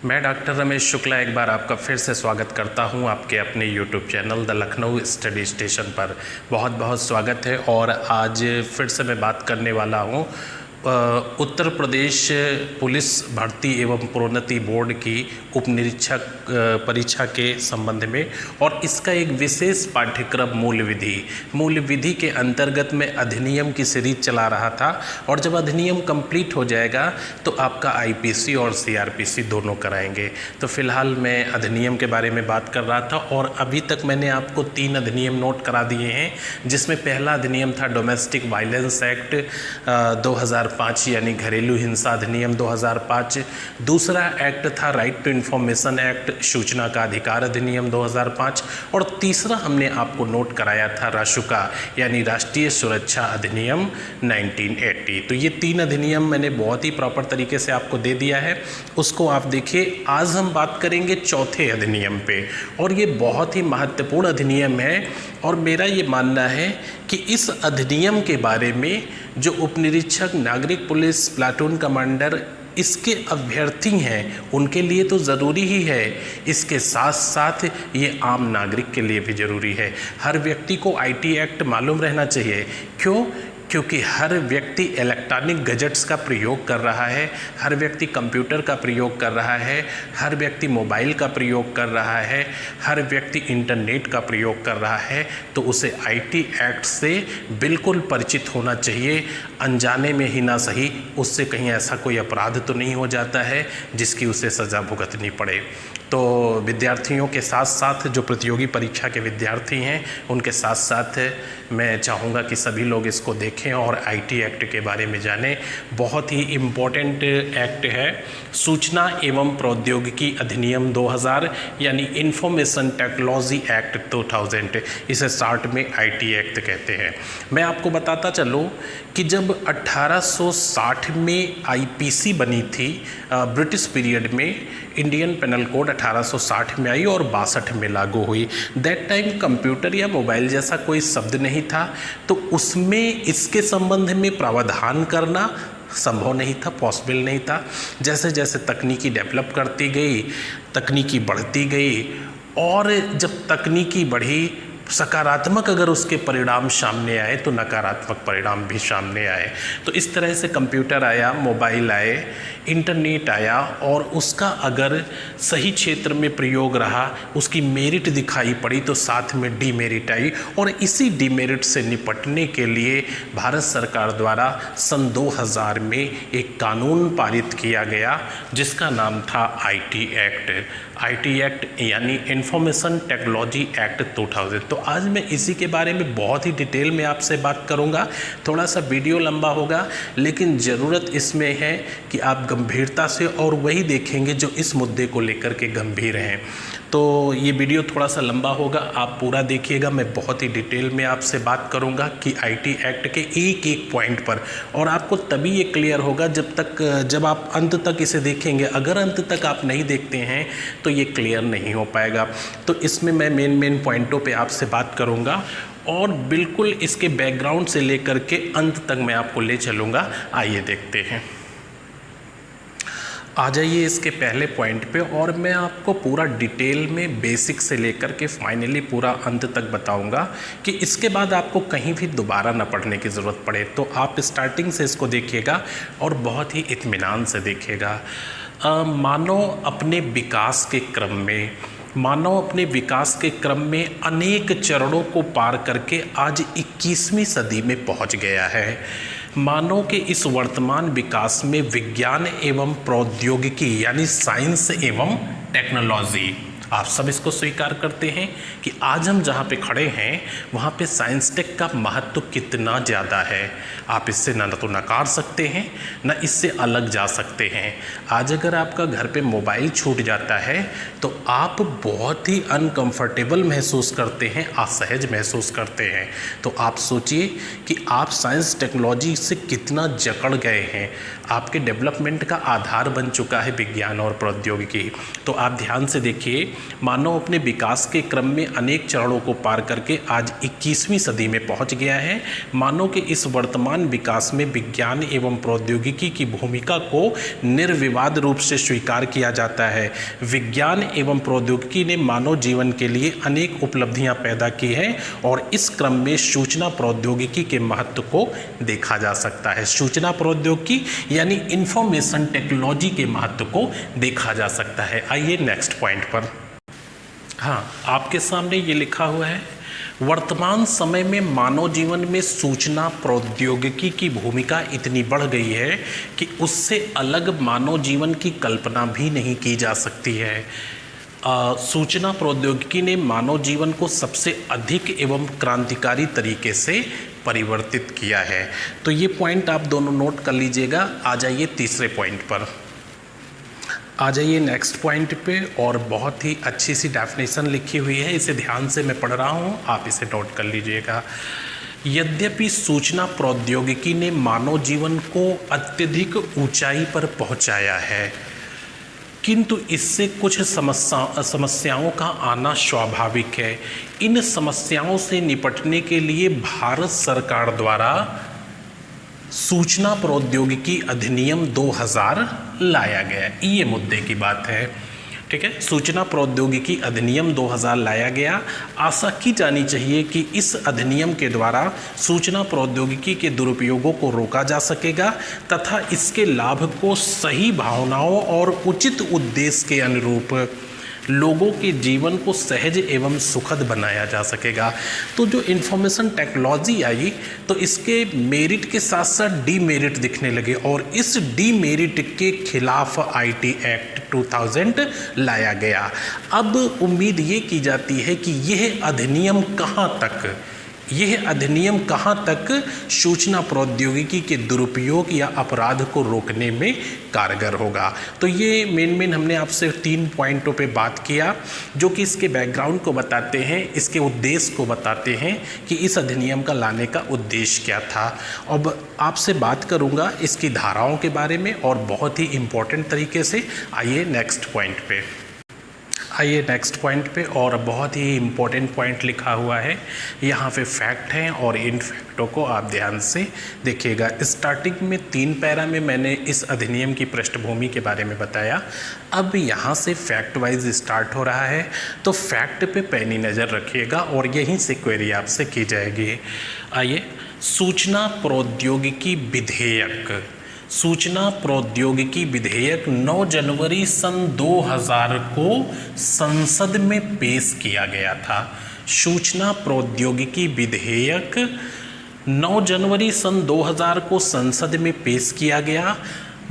मैं डॉक्टर रमेश शुक्ला एक बार आपका फिर से स्वागत करता हूं आपके अपने YouTube channel the Lucknow study station पर। बहुत बहुत स्वागत है। और आज फिर से मैं बात करने वाला हूं उत्तर प्रदेश पुलिस भर्ती एवं प्रोन्नति बोर्ड की उपनिरीक्षक परीक्षा के संबंध में, और इसका एक विशेष पाठ्यक्रम मूल विधि के अंतर्गत में अधिनियम की सीरीज चला रहा था। और जब अधिनियम कंप्लीट हो जाएगा तो आपका आईपीसी और सीआरपीसी दोनों कराएंगे। तो फिलहाल मैं अधिनियम के बारे में बात कर रहा था और अभी तक मैंने आपको 3 अधिनियम नोट करा दिए हैं, जिसमें पहला अधिनियम था डोमेस्टिक वायलेंस एक्ट 2005 यानी घरेलू हिंसा अधिनियम 2005। दूसरा एक्ट था राइट टू इन्फॉर्मेशन एक्ट सूचना का अधिकार अधिनियम 2005। और तीसरा हमने आपको नोट कराया था रासुका यानी राष्ट्रीय सुरक्षा अधिनियम 1980। तो ये 3 अधिनियम मैंने बहुत ही प्रॉपर तरीके से आपको दे दिया है, उसको आप देखिए। आज हम बात करेंगे चौथे अधिनियम पे, और ये बहुत ही महत्वपूर्ण अधिनियम है। और मेरा ये मानना है कि इस अधिनियम के बारे में जो उपनिरीक्षक नागरिक पुलिस प्लाटून कमांडर इसके अभ्यर्थी हैं उनके लिए तो ज़रूरी ही है, इसके साथ साथ ये आम नागरिक के लिए भी ज़रूरी है। हर व्यक्ति को आईटी एक्ट मालूम रहना चाहिए। क्यों? क्योंकि हर व्यक्ति इलेक्ट्रॉनिक गैजेट्स का प्रयोग कर रहा है, हर व्यक्ति कंप्यूटर का प्रयोग कर रहा है, हर व्यक्ति मोबाइल का प्रयोग कर रहा है, हर व्यक्ति इंटरनेट का प्रयोग कर रहा है। तो उसे आईटी एक्ट से बिल्कुल परिचित होना चाहिए, अनजाने में ही ना सही, उससे कहीं ऐसा कोई अपराध तो नहीं हो जाता है जिसकी उसे सज़ा भुगतनी पड़े। तो विद्यार्थियों के साथ साथ जो प्रतियोगी परीक्षा के विद्यार्थी हैं उनके साथ साथ मैं चाहूँगा कि सभी लोग इसको देखें और आईटी एक्ट के बारे में जानें। बहुत ही इम्पोर्टेंट एक्ट है, सूचना एवं प्रौद्योगिकी अधिनियम 2000 यानी इंफॉर्मेशन टेक्नोलॉजी एक्ट 2000, इसे शॉर्ट में आईटी एक्ट कहते हैं। मैं आपको बताता चलूँ कि जब 1860 में आईपीसी बनी थी, ब्रिटिश पीरियड में इंडियन पेनल कोड 1860 में आई और 62 में लागू हुई। दैट टाइम कंप्यूटर या मोबाइल जैसा कोई शब्द नहीं था, तो उसमें इसके संबंध में प्रावधान करना संभव नहीं था, पॉसिबल नहीं था। जैसे जैसे तकनीकी डेवलप करती गई, तकनीकी बढ़ती गई, और जब तकनीकी बढ़ी, सकारात्मक अगर उसके परिणाम सामने आए तो नकारात्मक परिणाम भी सामने आए। तो इस तरह से कंप्यूटर आया, मोबाइल आए, इंटरनेट आया, और उसका अगर सही क्षेत्र में प्रयोग रहा, उसकी मेरिट दिखाई पड़ी तो साथ में डीमेरिट आई। और इसी डीमेरिट से निपटने के लिए भारत सरकार द्वारा सन 2000 में एक कानून पारित किया गया जिसका नाम था आईटी एक्ट यानी इंफॉर्मेशन टेक्नोलॉजी एक्ट 2000। तो आज मैं इसी के बारे में बहुत ही डिटेल में आपसे बात करूंगा। थोड़ा सा वीडियो लंबा होगा, लेकिन ज़रूरत इसमें है कि आप गंभीरता से और वही देखेंगे जो इस मुद्दे को लेकर के गंभीर हैं। तो ये वीडियो थोड़ा सा लंबा होगा, आप पूरा देखिएगा। मैं बहुत ही डिटेल में आपसे बात करूंगा कि आईटी एक्ट के एक एक पॉइंट पर, और आपको तभी ये क्लियर होगा जब आप अंत तक इसे देखेंगे। अगर अंत तक आप नहीं देखते हैं तो ये क्लियर नहीं हो पाएगा। तो इसमें मैं मेन पॉइंटों पे आपसे बात करूंगा और बिल्कुल इसके बैकग्राउंड से लेकर के अंत तक मैं आपको ले चलूँगा। आइए देखते हैं। आ जाइए इसके पहले पॉइंट पे, और मैं आपको पूरा डिटेल में बेसिक से लेकर के फाइनली पूरा अंत तक बताऊंगा कि इसके बाद आपको कहीं भी दोबारा न पढ़ने की ज़रूरत पड़े। तो आप स्टार्टिंग से इसको देखिएगा और बहुत ही इत्मीनान से देखिएगा। मानव अपने विकास के क्रम में अनेक चरणों को पार करके आज 21वीं सदी में पहुंच गया है। मानव के इस वर्तमान विकास में विज्ञान एवं प्रौद्योगिकी यानी साइंस एवं टेक्नोलॉजी, आप सब इसको स्वीकार करते हैं कि आज हम जहाँ पे खड़े हैं वहाँ पे साइंस टेक का महत्व कितना ज़्यादा है। आप इससे न तो नकार सकते हैं न इससे अलग जा सकते हैं। आज अगर आपका घर पे मोबाइल छूट जाता है तो आप बहुत ही अनकंफर्टेबल महसूस करते हैं, असहज महसूस करते हैं। तो आप सोचिए कि आप साइंस टेक्नोलॉजी से कितना जकड़ गए हैं। आपके डेवलपमेंट का आधार बन चुका है विज्ञान और प्रौद्योगिकी। तो आप ध्यान से देखिए मानव अपने विकास के क्रम में अनेक चरणों को पार करके आज 21वीं सदी में पहुंच गया है। मानव के इस वर्तमान विकास में विज्ञान एवं प्रौद्योगिकी की भूमिका को निर्विवाद रूप से स्वीकार किया जाता है। विज्ञान एवं प्रौद्योगिकी ने मानव जीवन के लिए अनेक उपलब्धियां पैदा की हैं और इस क्रम में सूचना प्रौद्योगिकी के महत्व को देखा जा सकता है। सूचना प्रौद्योगिकी यानी इंफॉर्मेशन टेक्नोलॉजी के महत्व को देखा जा सकता है। आइए नेक्स्ट पॉइंट पर। हाँ, आपके सामने ये लिखा हुआ है, वर्तमान समय में मानव जीवन में सूचना प्रौद्योगिकी की भूमिका इतनी बढ़ गई है कि उससे अलग मानव जीवन की कल्पना भी नहीं की जा सकती है। सूचना प्रौद्योगिकी ने मानव जीवन को सबसे अधिक एवं क्रांतिकारी तरीके से परिवर्तित किया है। तो ये पॉइंट आप दोनों नोट कर लीजिएगा। आ जाइए तीसरे पॉइंट पर, आ जाइए नेक्स्ट पॉइंट पे। और बहुत ही अच्छी सी डेफिनेशन लिखी हुई है, इसे ध्यान से मैं पढ़ रहा हूँ, आप इसे नोट कर लीजिएगा। यद्यपि सूचना प्रौद्योगिकी ने मानव जीवन को अत्यधिक ऊंचाई पर पहुँचाया है, किंतु इससे कुछ समस्याओं का आना स्वाभाविक है। इन समस्याओं से निपटने के लिए भारत सरकार द्वारा सूचना प्रौद्योगिकी अधिनियम 2000 लाया गया। ये मुद्दे की बात है, ठीक है। सूचना प्रौद्योगिकी अधिनियम 2000 लाया गया। आशा की जानी चाहिए कि इस अधिनियम के द्वारा सूचना प्रौद्योगिकी के दुरुपयोगों को रोका जा सकेगा तथा इसके लाभ को सही भावनाओं और उचित उद्देश्य के अनुरूप लोगों के जीवन को सहज एवं सुखद बनाया जा सकेगा। तो जो इंफॉर्मेशन टेक्नोलॉजी आई तो इसके मेरिट के साथ साथ डीमेरिट दिखने लगे और इस डीमेरिट के खिलाफ आईटी एक्ट 2000 लाया गया। अब उम्मीद ये की जाती है कि यह अधिनियम कहाँ तक सूचना प्रौद्योगिकी के दुरुपयोग या अपराध को रोकने में कारगर होगा। तो ये मेन हमने आपसे 3 पॉइंटों पे बात किया जो कि इसके बैकग्राउंड को बताते हैं, इसके उद्देश्य को बताते हैं कि इस अधिनियम का लाने का उद्देश्य क्या था। अब आपसे बात करूँगा इसकी धाराओं के बारे में और बहुत ही इम्पोर्टेंट तरीके से। आइए नेक्स्ट पॉइंट पे और बहुत ही इम्पोर्टेंट पॉइंट लिखा हुआ है, यहाँ पे फैक्ट हैं और इन फैक्टों को आप ध्यान से देखिएगा। स्टार्टिंग में 3 पैरा में मैंने इस अधिनियम की पृष्ठभूमि के बारे में बताया। अब यहाँ से फैक्ट वाइज स्टार्ट हो रहा है, तो फैक्ट पे पैनी नज़र रखिएगा और यहीं से क्वेरी आपसे की जाएगी। आइए, सूचना प्रौद्योगिकी विधेयक 9 जनवरी सन 2000 को संसद में पेश किया गया था। सूचना प्रौद्योगिकी विधेयक 9 जनवरी सन 2000 को संसद में पेश किया गया।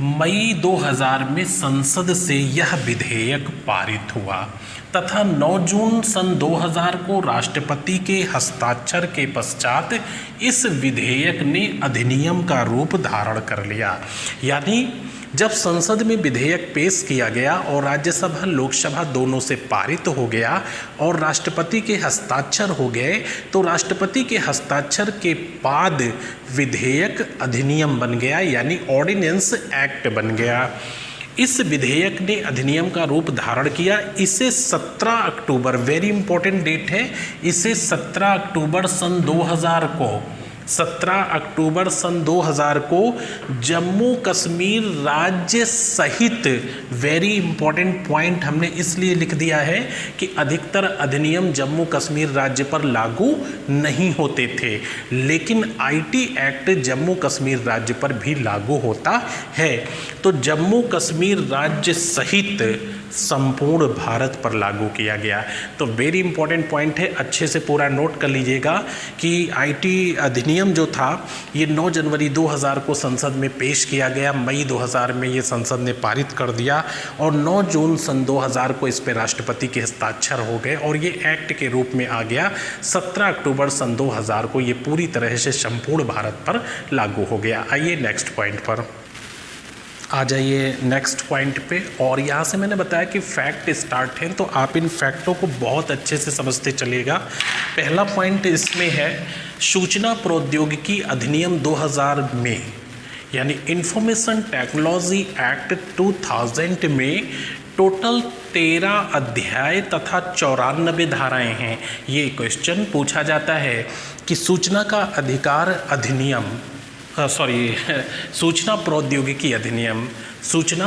मई 2000 में संसद से यह विधेयक पारित हुआ तथा 9 जून सन 2000 को राष्ट्रपति के हस्ताक्षर के पश्चात इस विधेयक ने अधिनियम का रूप धारण कर लिया। यानी जब संसद में विधेयक पेश किया गया और राज्यसभा लोकसभा दोनों से पारित हो गया और राष्ट्रपति के हस्ताक्षर हो गए, तो राष्ट्रपति के हस्ताक्षर के बाद विधेयक अधिनियम बन गया, यानी ऑर्डिनेंस एक्ट बन गया। इस विधेयक ने अधिनियम का रूप धारण किया। इसे 17 अक्टूबर, वेरी इंपॉर्टेंट डेट है, इसे 17 अक्टूबर सन 2000 को जम्मू कश्मीर राज्य सहित, वेरी इंपॉर्टेंट पॉइंट हमने इसलिए लिख दिया है कि अधिकतर अधिनियम जम्मू कश्मीर राज्य पर लागू नहीं होते थे, लेकिन आईटी एक्ट जम्मू कश्मीर राज्य पर भी लागू होता है। तो जम्मू कश्मीर राज्य सहित संपूर्ण भारत पर लागू किया गया। तो वेरी इंपॉर्टेंट पॉइंट है, अच्छे से पूरा नोट कर लीजिएगा कि आईटी अधिनियम जो था ये 9 जनवरी 2000 को संसद में पेश किया गया, मई 2000 में ये संसद ने पारित कर दिया और 9 जून सन 2000 को इस पर राष्ट्रपति के हस्ताक्षर हो गए और ये एक्ट के रूप में आ गया। 17 अक्टूबर सन 2000 को ये पूरी तरह से संपूर्ण भारत पर लागू हो गया। आइए नेक्स्ट पॉइंट पर आ जाइए, नेक्स्ट पॉइंट पे। और यहाँ से मैंने बताया कि फैक्ट स्टार्ट हैं, तो आप इन फैक्टों को बहुत अच्छे से समझते चलिएगा। पहला पॉइंट इसमें है, सूचना प्रौद्योगिकी अधिनियम 2000 में यानी इंफॉर्मेशन टेक्नोलॉजी एक्ट 2000 में टोटल 13 अध्याय तथा 94 धाराएं हैं। ये क्वेश्चन पूछा जाता है कि सूचना का अधिकार अधिनियम सूचना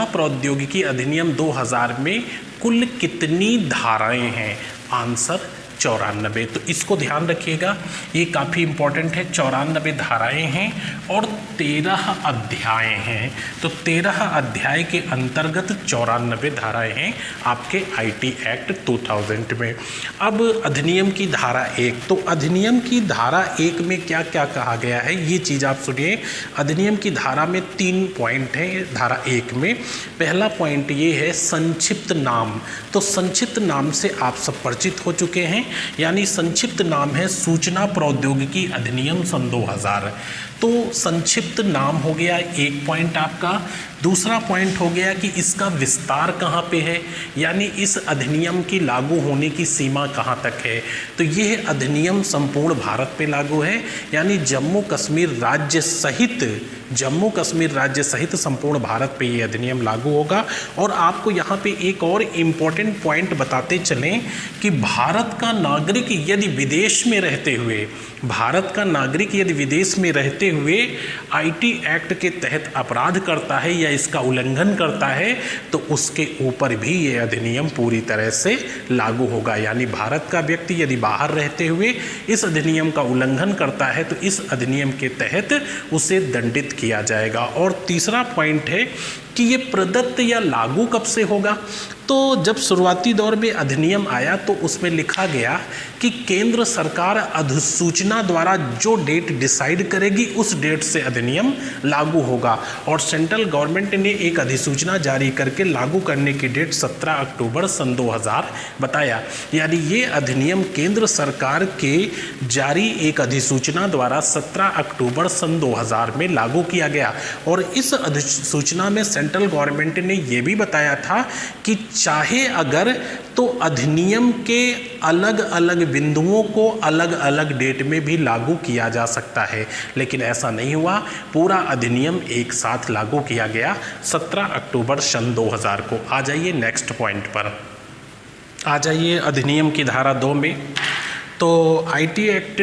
प्रौद्योगिकी अधिनियम 2000 में कुल कितनी धाराएं हैं? आंसर 94। तो इसको ध्यान रखिएगा, ये काफ़ी इम्पोर्टेंट है। 94 धाराएं हैं और 13 अध्याय हैं। तो 13 अध्याय के अंतर्गत 94 धाराएं हैं आपके आईटी एक्ट 2000 में। अब अधिनियम की धारा 1, तो अधिनियम की धारा 1 में क्या क्या कहा गया है ये चीज़ आप सुनिए। अधिनियम की धारा में 3 पॉइंट हैं। धारा 1 में पहला पॉइंट ये है संक्षिप्त नाम। तो संक्षिप्त नाम से आप सब परिचित हो चुके हैं, यानी संक्षिप्त नाम है सूचना प्रौद्योगिकी अधिनियम सन 2000। तो संक्षिप्त नाम हो गया एक पॉइंट आपका। दूसरा पॉइंट हो गया कि इसका विस्तार कहाँ पे है, यानी इस अधिनियम की लागू होने की सीमा कहाँ तक है। तो यह अधिनियम संपूर्ण भारत पे लागू है, यानी जम्मू कश्मीर राज्य सहित संपूर्ण भारत पे ये अधिनियम लागू होगा। और आपको यहाँ पे एक और इम्पोर्टेंट पॉइंट बताते चलें कि भारत का नागरिक यदि विदेश में रहते हुए आईटी एक्ट के तहत अपराध करता है या इसका उल्लंघन करता है तो उसके ऊपर भी ये अधिनियम पूरी तरह से लागू होगा। यानी भारत का व्यक्ति यदि बाहर रहते हुए इस अधिनियम का उल्लंघन करता है तो इस अधिनियम के तहत उसे दंडित किया जाएगा। और तीसरा पॉइंट है कि ये प्रदत्त या लागू कब से होगा। तो जब शुरुआती दौर में अधिनियम आया तो उसमें लिखा गया कि केंद्र सरकार अधिसूचना द्वारा जो डेट डिसाइड करेगी उस डेट से अधिनियम लागू होगा। और सेंट्रल गवर्नमेंट ने एक अधिसूचना जारी करके लागू करने की डेट 17 अक्टूबर सन 2000 बताया। यानी ये अधिनियम केंद्र सरकार के जारी एक अधिसूचना द्वारा 17 अक्टूबर सन 2000 में लागू किया गया। और इस अधिसूचना में सेंट्रल गवर्नमेंट ने यह भी बताया था कि चाहे अगर तो अधिनियम के अलग अलग बिंदुओं को अलग अलग डेट में भी लागू किया जा सकता है, लेकिन ऐसा नहीं हुआ। पूरा अधिनियम एक साथ लागू किया गया 17 अक्टूबर सन 2000 को। आ जाइए नेक्स्ट पॉइंट पर, आ जाइए अधिनियम की धारा 2 में। तो आईटी एक्ट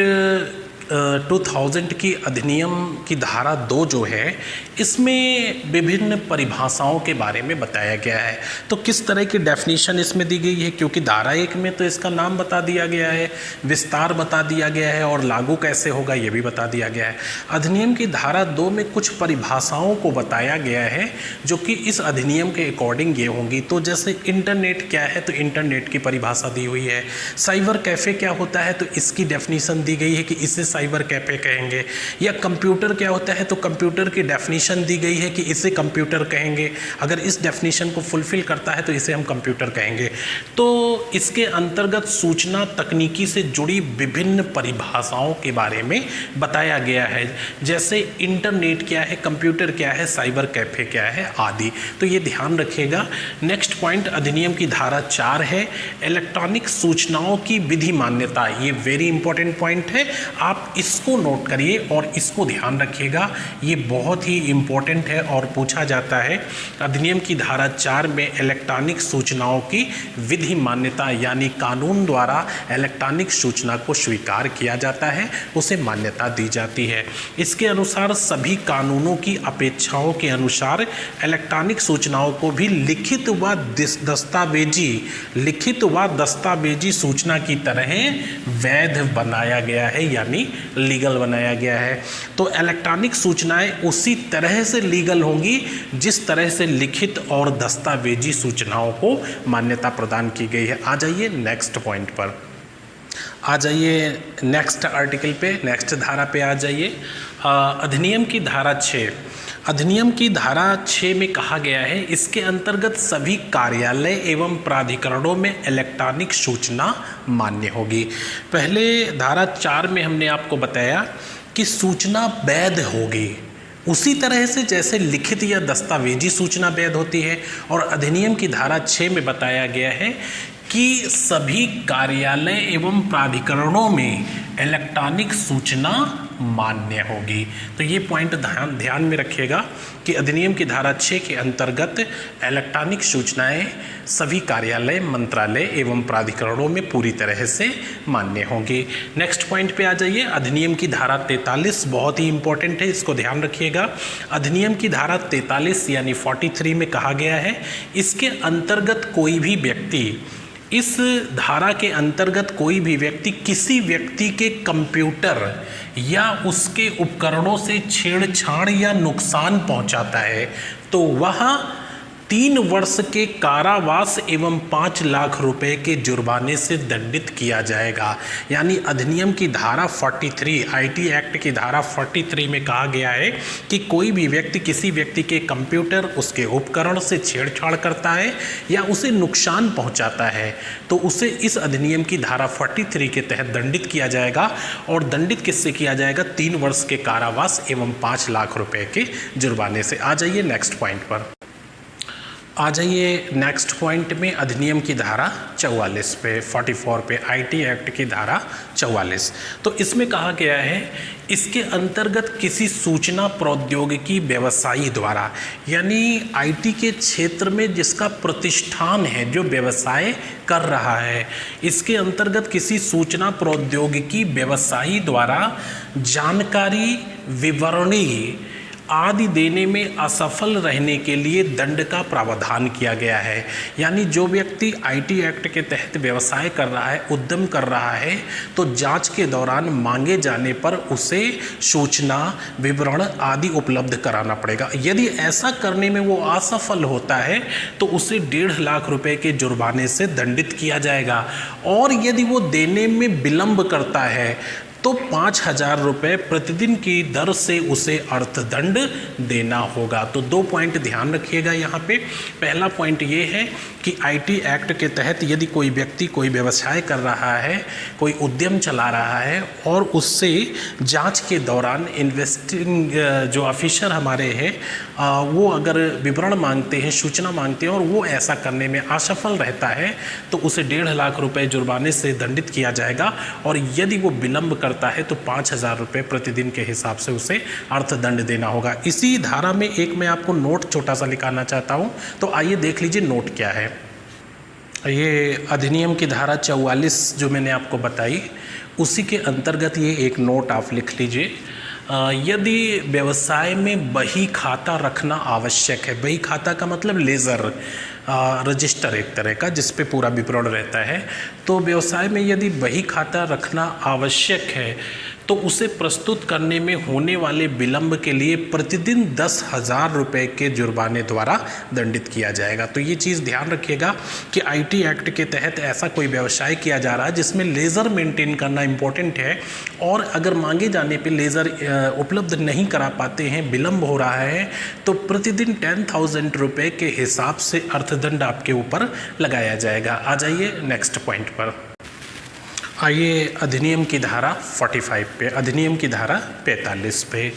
2000 की अधिनियम की धारा 2 जो है इसमें विभिन्न परिभाषाओं के बारे में बताया गया है। तो किस तरह की डेफिनेशन इसमें दी गई है, क्योंकि धारा 1 में तो इसका नाम बता दिया गया है, विस्तार बता दिया गया है और लागू कैसे होगा ये भी बता दिया गया है। अधिनियम की धारा 2 में कुछ परिभाषाओं को बताया गया है जो कि इस अधिनियम के अकॉर्डिंग ये होंगी। तो जैसे इंटरनेट क्या है, तो इंटरनेट की परिभाषा दी हुई है। साइबर कैफ़े क्या होता है, तो इसकी डेफिनेशन दी गई है कि इसे साइबर कैफे कहेंगे। या कंप्यूटर क्या होता है, तो कंप्यूटर की डेफिनेशन दी गई है कि इसे कंप्यूटर कहेंगे। अगर इस डेफिनेशन को फुलफिल करता है तो इसे हम कंप्यूटर कहेंगे। तो इसके अंतर्गत सूचना तकनीकी से जुड़ी विभिन्न परिभाषाओं के बारे में बताया गया है, जैसे इंटरनेट क्या है, कंप्यूटर क्या है, साइबर कैफे क्या है आदि। तो ये ध्यान रखिएगा। नेक्स्ट पॉइंट अधिनियम की धारा 4 है इलेक्ट्रॉनिक सूचनाओं की विधि मान्यता। ये वेरी इंपॉर्टेंट पॉइंट है, आप इसको नोट करिए और इसको ध्यान रखिएगा, ये बहुत ही इंपॉर्टेंट है और पूछा जाता है। अधिनियम की धारा 4 में इलेक्ट्रॉनिक सूचनाओं की विधि मान्यता, यानी कानून द्वारा इलेक्ट्रॉनिक सूचना को स्वीकार किया जाता है, उसे मान्यता दी जाती है। इसके अनुसार सभी कानूनों की अपेक्षाओं के अनुसार इलेक्ट्रॉनिक सूचनाओं को भी लिखित व दस्तावेजी सूचना की तरह वैध बनाया गया है, यानी लीगल बनाया गया है। तो इलेक्ट्रॉनिक सूचनाएं उसी तरह से लीगल होंगी जिस तरह से लिखित और दस्तावेजी सूचनाओं को मान्यता प्रदान की गई है। आ जाइए नेक्स्ट पॉइंट पर, आ जाइए नेक्स्ट आर्टिकल पे, नेक्स्ट धारा पे आ जाइए। अधिनियम की धारा 6, अधिनियम की धारा 6 में कहा गया है इसके अंतर्गत सभी कार्यालय एवं प्राधिकरणों में इलेक्ट्रॉनिक सूचना मान्य होगी। पहले धारा 4 में हमने आपको बताया कि सूचना वैध होगी उसी तरह से जैसे लिखित या दस्तावेजी सूचना वैध होती है, और अधिनियम की धारा 6 में बताया गया है कि सभी कार्यालय एवं प्राधिकरणों में इलेक्ट्रॉनिक सूचना मान्य होगी। तो ये पॉइंट ध्यान में रखिएगा कि अधिनियम की धारा 6 के अंतर्गत इलेक्ट्रॉनिक सूचनाएं सभी कार्यालय, मंत्रालय एवं प्राधिकरणों में पूरी तरह से मान्य होंगी। नेक्स्ट पॉइंट पे आ जाइए। अधिनियम की धारा 43 बहुत ही इंपॉर्टेंट है, इसको ध्यान रखिएगा। अधिनियम की धारा 43 यानी 43 में कहा गया है, इसके अंतर्गत कोई भी व्यक्ति, इस धारा के अंतर्गत कोई भी व्यक्ति किसी व्यक्ति के कंप्यूटर या उसके उपकरणों से छेड़छाड़ या नुकसान पहुंचाता है तो वह 3 वर्ष के कारावास एवं 5 लाख रुपए के जुर्माने से दंडित किया जाएगा। यानी अधिनियम की धारा 43, आईटी एक्ट की धारा 43 में कहा गया है कि कोई भी व्यक्ति किसी व्यक्ति के कंप्यूटर, उसके उपकरण से छेड़छाड़ करता है या उसे नुकसान पहुंचाता है तो उसे इस अधिनियम की धारा 43 के तहत दंडित किया जाएगा। और दंडित किससे किया जाएगा? 3 वर्ष के कारावास एवं 5 लाख रुपए के जुर्माने से। आ जाइए नेक्स्ट पॉइंट पर। आ जाइए नेक्स्ट पॉइंट में अधिनियम की धारा 44 पे, 44 पे, आईटी एक्ट की धारा 44। तो इसमें कहा गया है, इसके अंतर्गत किसी सूचना प्रौद्योगिकी व्यवसायी द्वारा, यानी आईटी के क्षेत्र में जिसका प्रतिष्ठान है, जो व्यवसाय कर रहा है, इसके अंतर्गत किसी सूचना प्रौद्योगिकी व्यवसायी द्वारा जानकारी, विवरणी आदि देने में असफल रहने के लिए दंड का प्रावधान किया गया है। यानी जो व्यक्ति आईटी एक्ट के तहत व्यवसाय कर रहा है, उद्यम कर रहा है, तो जांच के दौरान मांगे जाने पर उसे सूचना, विवरण आदि उपलब्ध कराना पड़ेगा। यदि ऐसा करने में वो असफल होता है तो उसे 1.5 लाख रुपए के जुर्माने से दंडित किया जाएगा। और यदि वो देने में विलंब करता है तो 5,000 रुपये प्रतिदिन की दर से उसे अर्थदंड देना होगा। तो 2 पॉइंट ध्यान रखिएगा यहाँ पे। पहला पॉइंट ये है कि आईटी एक्ट के तहत यदि कोई व्यक्ति कोई व्यवसाय कर रहा है, कोई उद्यम चला रहा है और उससे जांच के दौरान इन्वेस्टिंग जो ऑफिसर हमारे हैं वो अगर विवरण मांगते हैं, सूचना मांगते हैं और वो ऐसा करने में असफल रहता है तो उसे 1.5 लाख रुपये जुर्माने से दंडित किया जाएगा। और यदि वो विलंब करता है तो 5,000 रुपये प्रतिदिन के हिसाब से उसे अर्थदंड देना होगा। इसी धारा में एक मैं आपको नोट छोटा सा लिखाना चाहता हूँ, तो आइए देख लीजिए नोट क्या है। ये अधिनियम की धारा 44 जो मैंने आपको बताई, उसी के अंतर्गत ये एक नोट आप लिख लीजिए। यदि व्यवसाय में बही खाता रखना आवश्यक है, बही खाता का मतलब लेज़र रजिस्टर एक तरह का जिस पे पूरा विवरण रहता है, तो व्यवसाय में यदि बही खाता रखना आवश्यक है तो उसे प्रस्तुत करने में होने वाले विलंब के लिए प्रतिदिन 10,000 रुपये के जुर्माने द्वारा दंडित किया जाएगा। तो ये चीज़ ध्यान रखिएगा कि आईटी एक्ट के तहत ऐसा कोई व्यवसाय किया जा रहा है जिसमें लेज़र मेंटेन करना इम्पोर्टेंट है और अगर मांगे जाने पे लेज़र उपलब्ध नहीं करा पाते हैं, विलंब हो रहा है, तो प्रतिदिन 10,000 रुपये के हिसाब से अर्थदंड आपके ऊपर लगाया जाएगा। आ जाइए नेक्स्ट पॉइंट पर। आइए अधिनियम की धारा 45 पे, अधिनियम की धारा 45 पे।